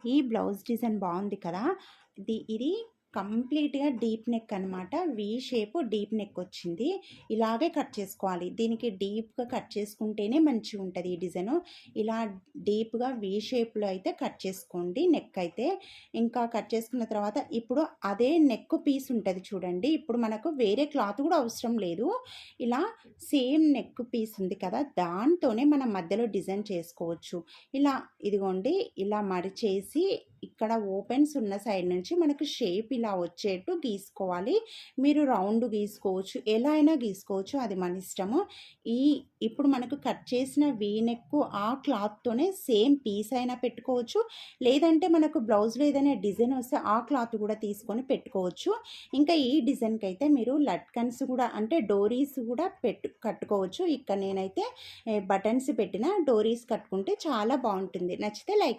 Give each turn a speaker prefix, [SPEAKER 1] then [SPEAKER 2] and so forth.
[SPEAKER 1] ఈ blouse design బాగుంది కదా! ఇది కంప్లీట్‌గా డీప్ నెక్ అనమాట. వి షేప్ డీప్ నెక్ వచ్చింది. ఇలాగే కట్ చేసుకోవాలి. దీనికి డీప్‌గా కట్ చేసుకుంటేనే మంచిగుంటది ఈ డిజైను. ఇలా డీప్‌గా వి షేప్‌లో అయితే కట్ చేసుకోండి నెక్ అయితే. ఇంకా కట్ చేసుకున్న తర్వాత ఇప్పుడు అదే నెక్ పీస్ ఉంటది చూడండి. ఇప్పుడు మనకు వేరే క్లాత్ కూడా అవసరం లేదు. ఇలా సేమ్ నెక్ పీస్ ఉంది కదా! దాంతోనే మనం మధ్యలో డిజైన్ చేసుకోవచ్చు. ఇలా ఇదిగోండి ఇలా మడిచేసి ఇక్కడ ఓపెన్స్ ఉన్న సైడ్ నుంచి మనకు షేప్ ఇలా వచ్చేట్టు గీసుకోవాలి. మీరు రౌండ్ గీసుకోవచ్చు, ఎలా అయినా గీసుకోవచ్చు, అది మన ఇష్టము. ఇప్పుడు మనకు కట్ చేసిన వీ నెక్ ఆ క్లాత్తోనే సేమ్ పీస్ అయినా పెట్టుకోవచ్చు, లేదంటే మనకు బ్లౌజ్లో ఏదైనా డిజైన్ వస్తే ఆ క్లాత్ కూడా తీసుకొని పెట్టుకోవచ్చు. ఇంకా ఈ డిజైన్కి అయితే మీరు లట్కన్స్ కూడా అంటే డోరీస్ కూడా కట్టుకోవచ్చు. ఇక్కడ నేనైతే బటన్స్ పెట్టిన డోరీస్ కట్టుకుంటే చాలా బాగుంటుంది. నచ్చితే లైక్